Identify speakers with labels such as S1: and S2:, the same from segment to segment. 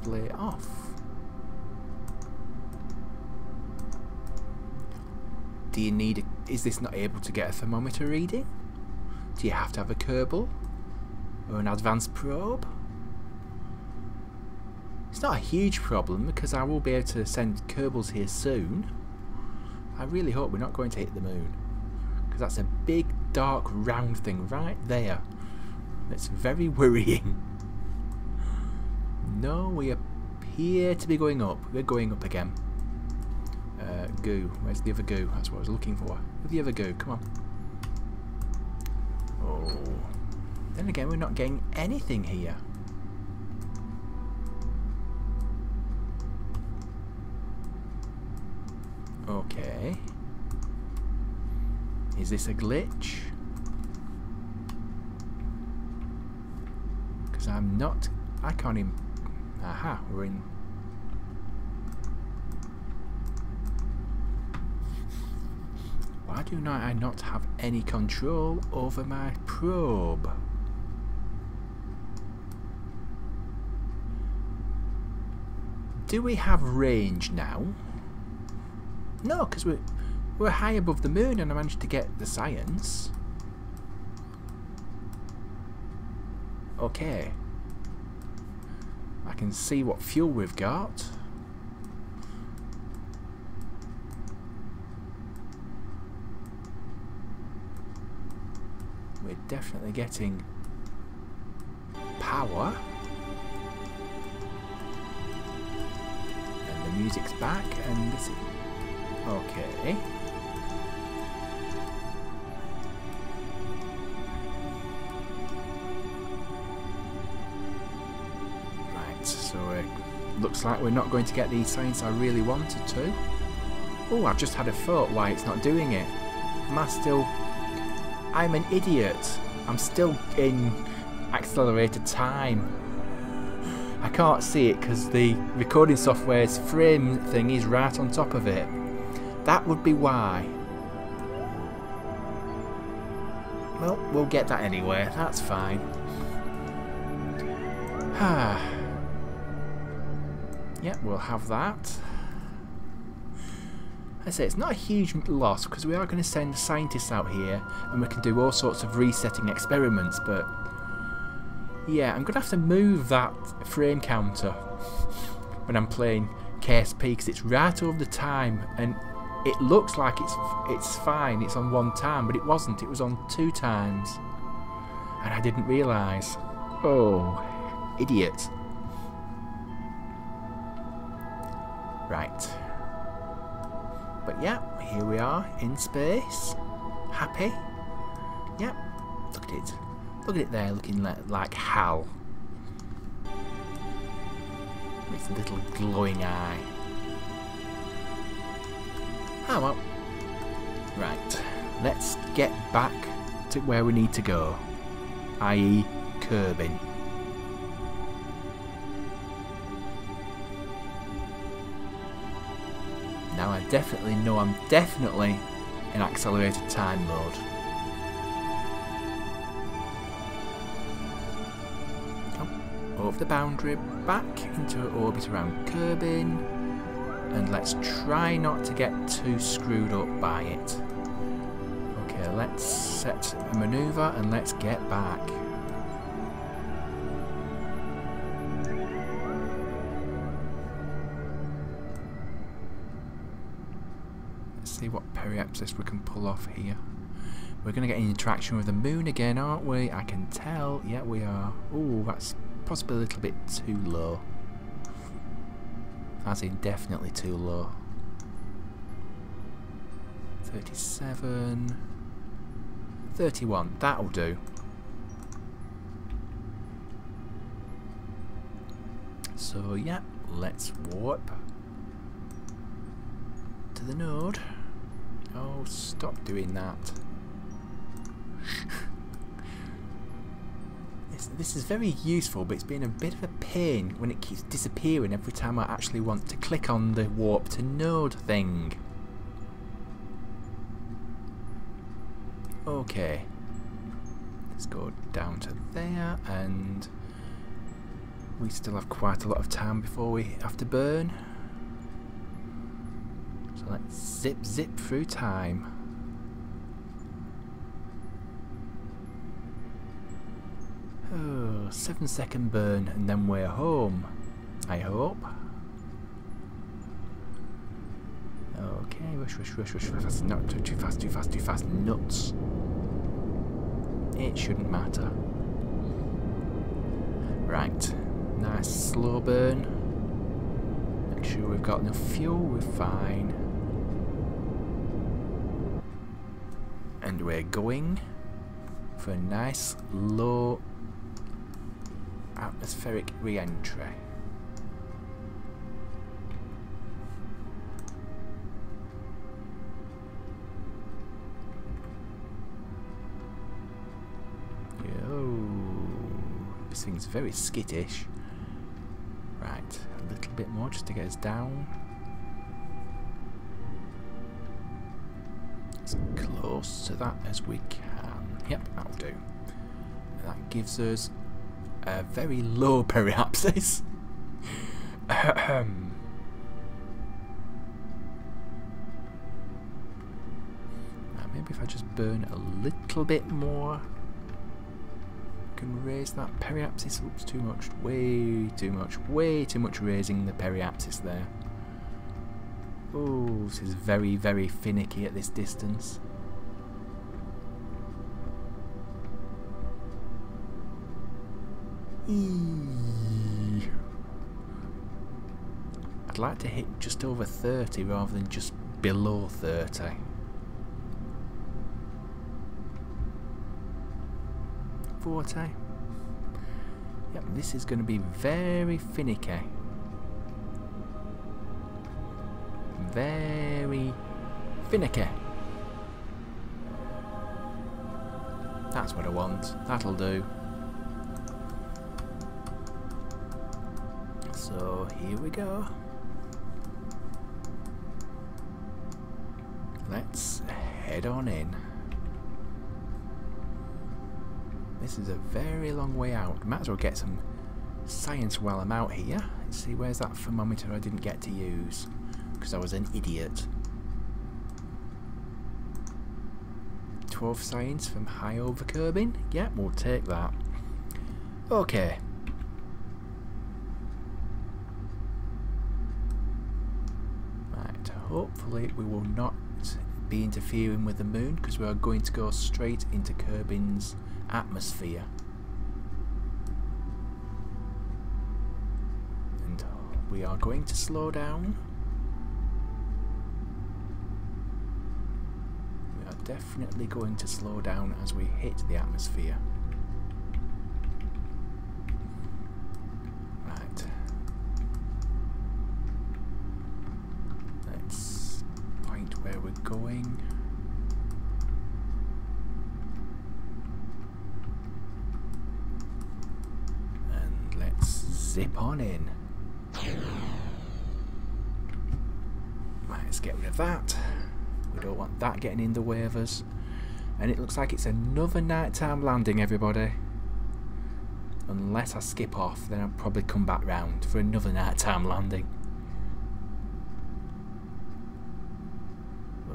S1: display off. Do you need is this not able to get a thermometer reading? Do you have to have a Kerbal? Or an advanced probe? It's not a huge problem because I will be able to send Kerbals here soon. I really hope we're not going to hit the moon, because that's a big dark round thing right there. It's very worrying. No, we appear to be going up. We're going up again. Goo. Where's the other goo? That's what I was looking for. Where's the other goo? Come on. Oh. Then again, we're not getting anything here. Okay. Is this a glitch? Because I'm not... I can't even... Aha, we're in... Why do I not have any control over my probe? Do we have range now? No, because we're high above the moon and I managed to get the science. Okay. I can see what fuel we've got. We're definitely getting power. And the music's back and this is... Okay. Right, so it looks like we're not going to get the science I really wanted to. Oh, I've just had a thought why it's not doing it. Am I still... I'm an idiot. I'm still in accelerated time. I can't see it because the recording software's frame thing is right on top of it. That would be why. Well, we'll get that anyway. That's fine. Yeah, we'll have that. I say it's not a huge loss because we are going to send scientists out here and we can do all sorts of resetting experiments, but yeah, I'm going to have to move that frame counter when I'm playing KSP because it's right over the time and it looks like it's fine, it's on 1 time, but it wasn't, it was on 2 times and I didn't realise. Oh, idiot. Right. But yeah, here we are in space. Happy. Yep. Look at it. Look at it there, looking like Hal. It's a little glowing eye. Oh well. Right. Let's get back to where we need to go. I.e. Kerbin. Now I definitely know I'm definitely in accelerated time mode. Over the boundary, back into orbit around Kerbin, and let's try not to get too screwed up by it. Okay, let's set a manoeuvre and let's get back. Let's see what periapsis we can pull off here. We're going to get an interaction with the moon again, aren't we? I can tell. Yeah, we are. Ooh, that's possibly a little bit too low. As in definitely too low. 37, 31, that'll do. So yeah, let's warp to the node. Oh, stop doing that. This is very useful, but it's been a bit of a pain when it keeps disappearing every time I actually want to click on the warp to node thing. Okay, let's go down to there and We still have quite a lot of time before we have to burn. So let's zip through time. Oh, 7-second burn and then we're home, I hope. Okay, rush, fast, not too fast, nuts. It shouldn't matter. Right, nice slow burn. Make sure we've got enough fuel, we're fine. And we're going for a nice low atmospheric re-entry. This thing's very skittish. Right, a little bit more just to get us down. As close to that as we can. Yep, that'll do. And that gives us a very low periapsis. Now maybe if I just burn a little bit more, can raise that periapsis. Oops, too much, way too much raising the periapsis there. Oh, this is very, very finicky at this distance. I'd like to hit just over 30 rather than just below 30. 40. Yep, this is going to be very finicky. Very finicky. That's what I want. That'll do. So here we go. Let's head on in. This is a very long way out. Might as well get some science while I'm out here. Let's see, where's that thermometer I didn't get to use because I was an idiot. 12 science from high over Kerbin. Yep, we'll take that. Okay. Right, hopefully we will not be interfering with the moon because we are going to go straight into Kerbin's atmosphere. And we are going to slow down. We are definitely going to slow down as we hit the atmosphere. Right. Let's point where we're going. Zip on in. Right, let's get rid of that. We don't want that getting in the way of us. And it looks like it's another nighttime landing, everybody. Unless I skip off, then I'll probably come back round for another nighttime landing.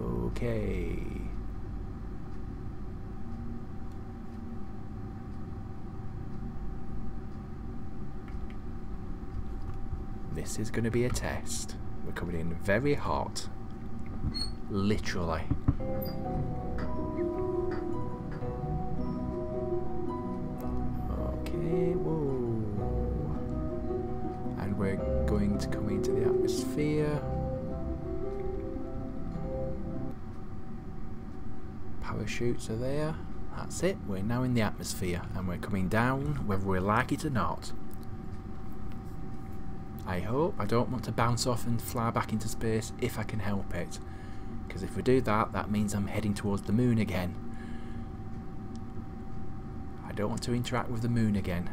S1: Okay. This is going to be a test. We're coming in very hot. Literally. Okay, whoa. And we're going to come into the atmosphere. Parachutes are there. That's it. We're now in the atmosphere and we're coming down whether we like it or not. I hope. I don't want to bounce off and fly back into space if I can help it. Because if we do that, that means I'm heading towards the moon again. I don't want to interact with the moon again.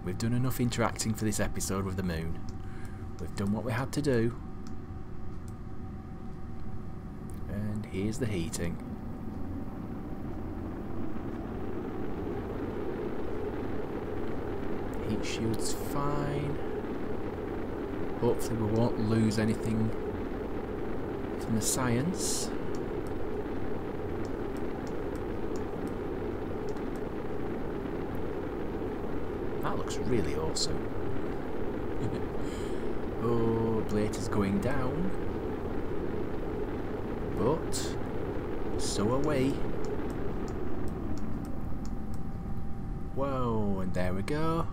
S1: We've done enough interacting for this episode with the moon. We've done what we had to do. And here's the heating. Heat Shield's fine. Hopefully we won't lose anything from the science. That looks really awesome. Oh, Blade is going down. But so are we. Whoa, and there we go.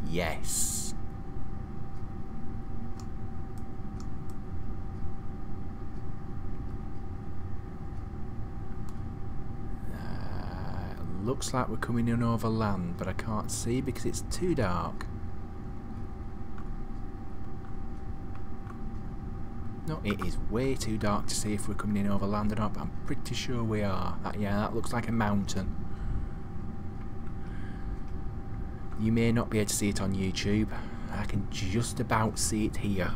S1: Yes. Looks like we're coming in over land, but I can't see because it's too dark. No, it is way too dark to see if we're coming in over land or not, but I'm pretty sure we are. Yeah, that looks like a mountain. You may not be able to see it on YouTube. I can just about see it here.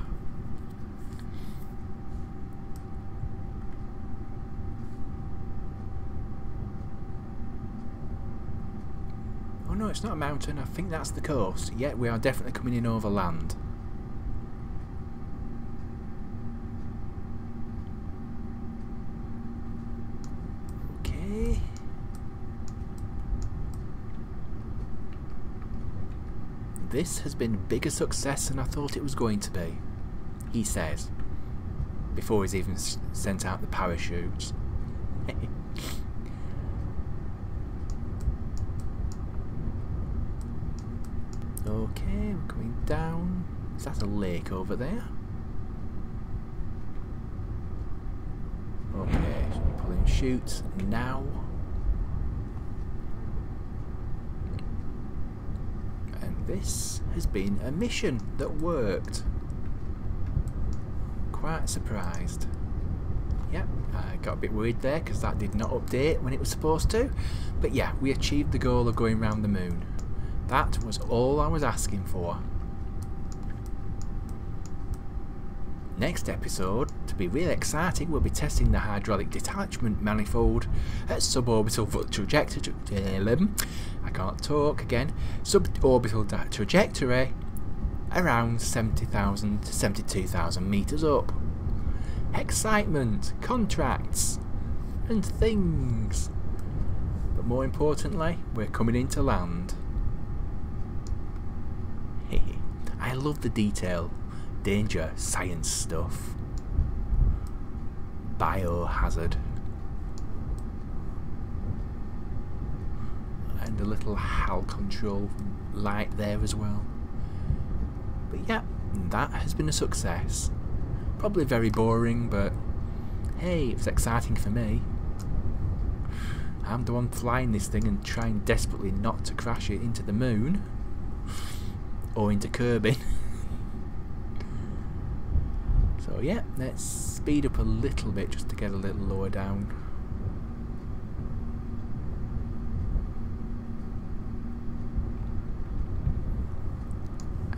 S1: Oh no, it's not a mountain. I think that's the coast. Yeah, we are definitely coming in over land. Okay. This has been a bigger success than I thought it was going to be, he says, before he's even sent out the parachutes. Okay, we're coming down. Is that a lake over there? Okay, so we're pulling chutes now. And this has been a mission that worked. Quite surprised. Yep, I got a bit worried there because that did not update when it was supposed to. But yeah, we achieved the goal of going round the moon. That was all I was asking for. Next episode, to be really exciting, we'll be testing the hydraulic detachment manifold at suborbital trajectory. I can't talk again. Suborbital trajectory around 70,000 to 72,000 meters up. Excitement, contracts, and things. But more importantly, we're coming into land. I love the detail, danger, science stuff, biohazard, and a little HAL control light there as well. But yeah, that has been a success. Probably very boring, but hey, it was exciting for me. I'm the one flying this thing and trying desperately not to crash it into the moon. Or into Kerbin. So yeah, let's speed up a little bit just to get a little lower down.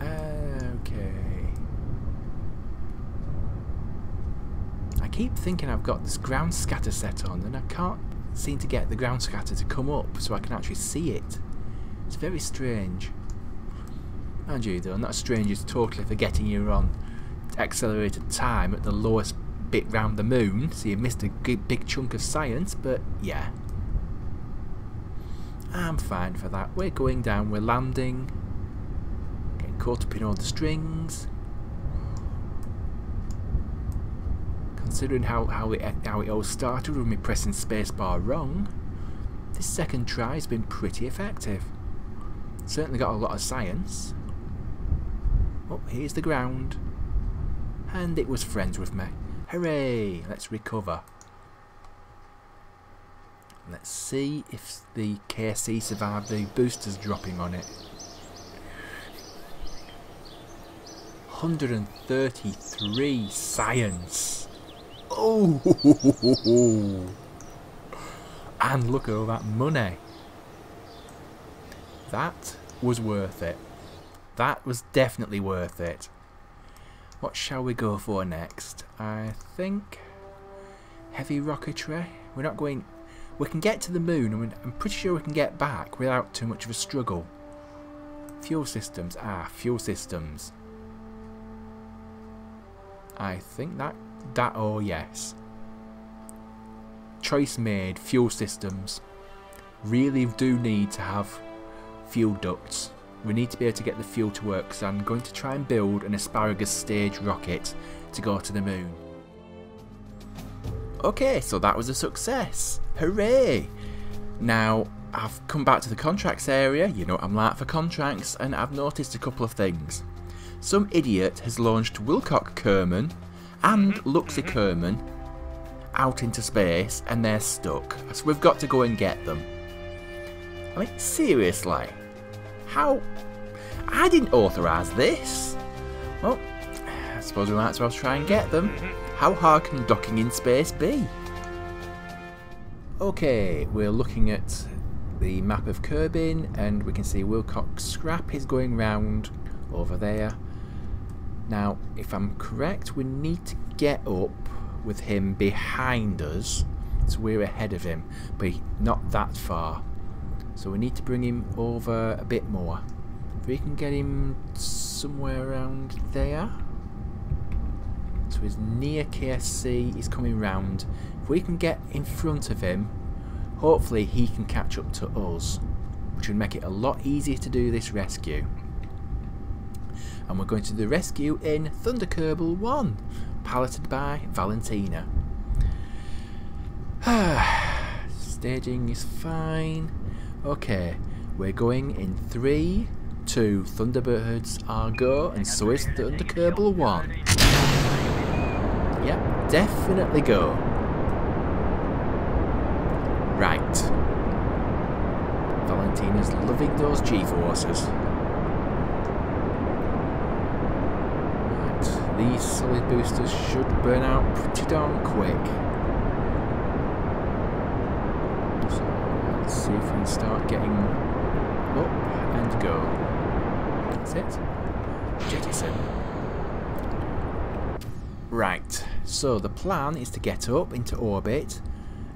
S1: Okay. I keep thinking I've got this ground scatter set on and I can't seem to get the ground scatter to come up so I can actually see it. It's very strange. Mind you though, not strange is totally forgetting you're on accelerated time at the lowest bit round the moon, so you missed a big chunk of science, but yeah. I'm fine for that. We're going down, we're landing, getting caught up in all the strings. Considering how it all started with me pressing spacebar wrong, this second try has been pretty effective. Certainly got a lot of science. Oh, here's the ground. And it was friends with me. Hooray! Let's recover. Let's see if the KSC survived the boosters dropping on it. 133 science. Oh! And look at all that money. That was worth it. That was definitely worth it. What shall we go for next? I think heavy rocketry. We're not going. We can get to the moon, and I'm pretty sure we can get back without too much of a struggle. Fuel systems. Ah, fuel systems. I think that oh yes. Choice made. Fuel systems. Really do need to have fuel ducts. We need to be able to get the fuel to work, so I'm going to try and build an asparagus stage rocket to go to the moon. Okay, so that was a success. Hooray! Now, I've come back to the contracts area. You know what I'm like for contracts, and I've noticed a couple of things. Some idiot has launched Wilcock Kerbin and Luxy Kerbin out into space, and they're stuck. So we've got to go and get them. I mean, seriously? How? I didn't authorise this. Well, I suppose we might as well try and get them. How hard can docking in space be? Okay, we're looking at the map of Kerbin, and we can see Wilcock's scrap is going round over there. Now, if I'm correct, we need to get up with him behind us, so we're ahead of him, but not that far. So we need to bring him over a bit more. If we can get him somewhere around there. So he's near KSC, he's coming round. If we can get in front of him, hopefully he can catch up to us, which would make it a lot easier to do this rescue. And we're going to do the rescue in Thunder Kerbal 1, piloted by Valentina. Staging is fine. Okay, we're going in 3, 2, Thunderbirds are go, and so is Thunder Kerbal 1. Yep, definitely go. Right. Valentina's loving those G-forces. Right, these solid boosters should burn out pretty darn quick. See if we can start getting up and go. That's it. Jettison. Right, so the plan is to get up into orbit,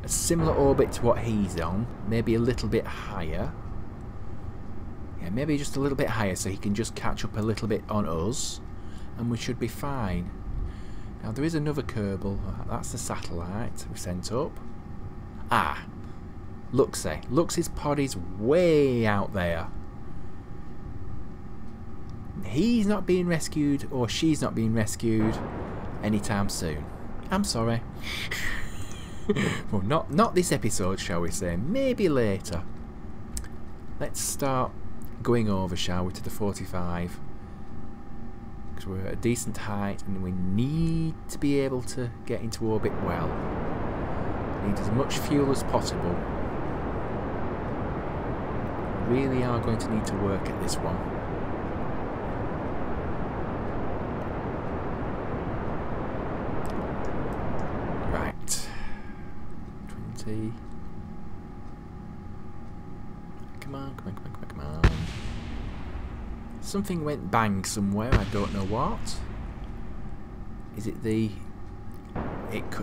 S1: a similar orbit to what he's on, maybe a little bit higher. Yeah, maybe just a little bit higher so he can just catch up a little bit on us, and we should be fine. Now there is another Kerbal, that's the satellite we sent up. Ah! Luxy. Luxy's pod is way out there. He's not being rescued, or she's not being rescued anytime soon. I'm sorry. Well, not this episode, shall we say. Maybe later. Let's start going over, shall we, to the 45. Because we're at a decent height and we need to be able to get into orbit well. Need as much fuel as possible. Really are going to need to work at this one. Right. 20. Come on, come on, come on, come on, come on. Something went bang somewhere, I don't know what. Is it the...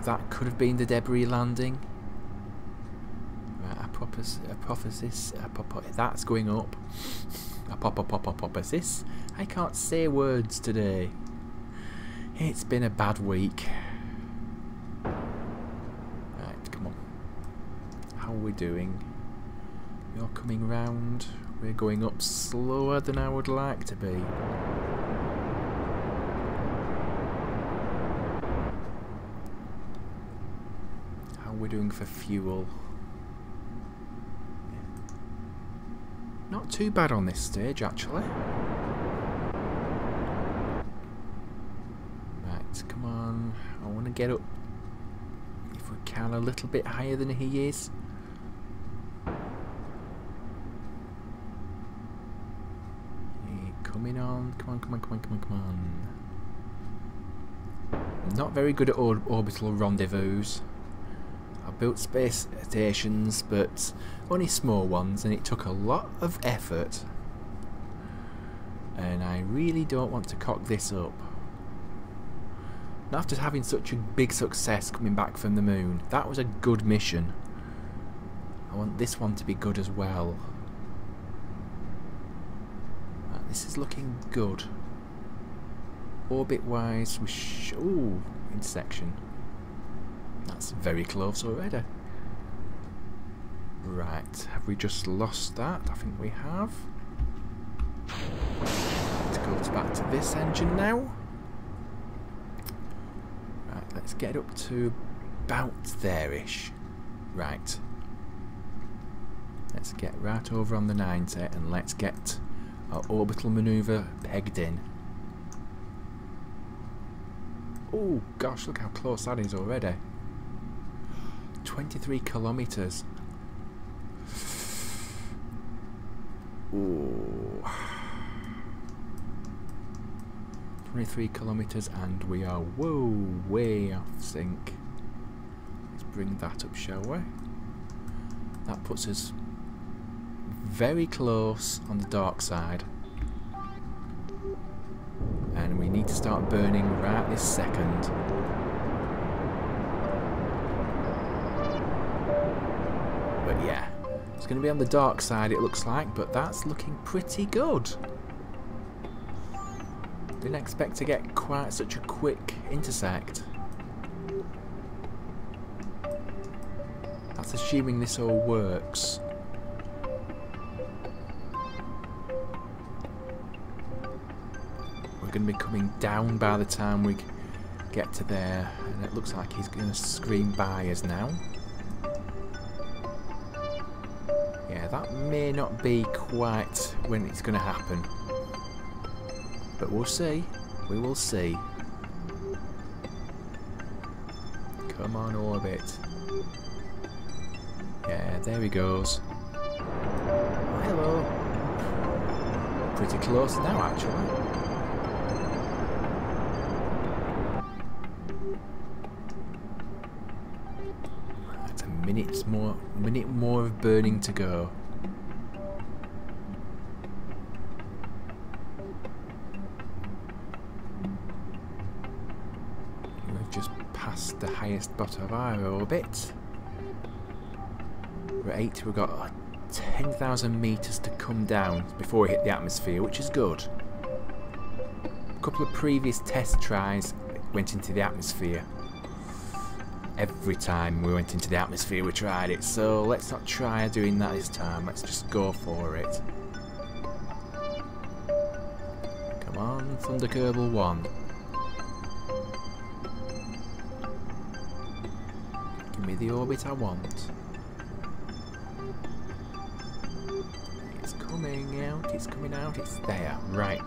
S1: that could have been the debris landing. Apophysis, that's going up. Apophysis. I can't say words today. It's been a bad week. Right, come on. How are we doing? You're coming round. We're going up slower than I would like to be. How are we doing for fuel? Not too bad on this stage, actually. Right, come on. I want to get up, if we can, a little bit higher than he is. Coming on. Come on, come on, come on, come on, come on. Not very good at orbital rendezvous. I've built space stations, but only small ones, and it took a lot of effort. And I really don't want to cock this up. Not after having such a big success coming back from the moon. That was a good mission. I want this one to be good as well. This is looking good. Orbit wise, ooh, intersection. That's very close already. Right, have we just lost that? I think we have. Let's go back to this engine now. Right, let's get up to about there-ish. Right. Let's get right over on the 90 and let's get our orbital manoeuvre pegged in. Oh gosh, look how close that is already. 23 kilometres. Ooh. 23 kilometres and we are way off sync. Let's bring that up, shall we? That puts us very close on the dark side. And we need to start burning right this second. But yeah, it's going to be on the dark side it looks like, but that's looking pretty good. Didn't expect to get quite such a quick intersect. That's assuming this all works. We're going to be coming down by the time we get to there, and it looks like he's going to scream by us now. Yeah, that may not be quite when it's going to happen, but we'll see. We will see. Come on, orbit. Yeah, there he goes. Oh, hello. Pretty close now, actually. That's a minute more of burning to go. We've just passed the highest spot of our orbit. We're at 8, we've got 10,000 metres to come down before we hit the atmosphere, which is good. A couple of previous test tries went into the atmosphere. Every time we went into the atmosphere we tried it, so let's not try doing that this time, let's just go for it. Come on, Thunder Kerbal 1. Give me the orbit I want. It's coming out, it's there. Right.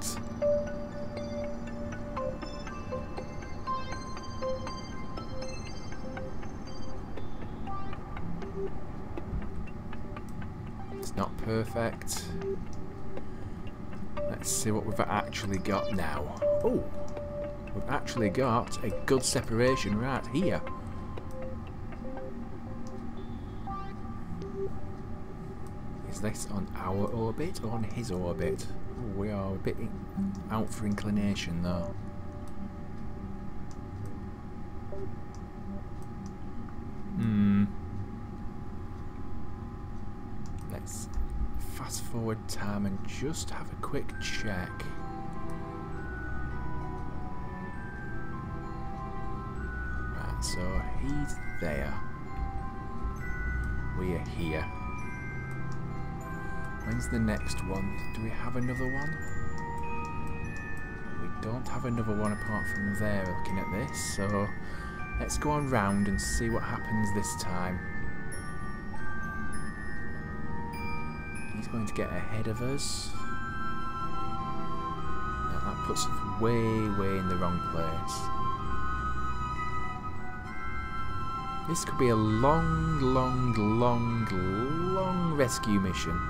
S1: It's not perfect. Let's see what we've actually got now. Oh, we've actually got a good separation right here. Is this on our orbit or on his orbit? Oh, we are a bit out for inclination though. Let's fast forward time and just have a quick check. Right, so he's there. We are here. When's the next one? Do we have another one? We don't have another one apart from there looking at this, so let's go on round and see what happens this time. He's going to get ahead of us. Now that puts us way in the wrong place. This could be a long rescue mission.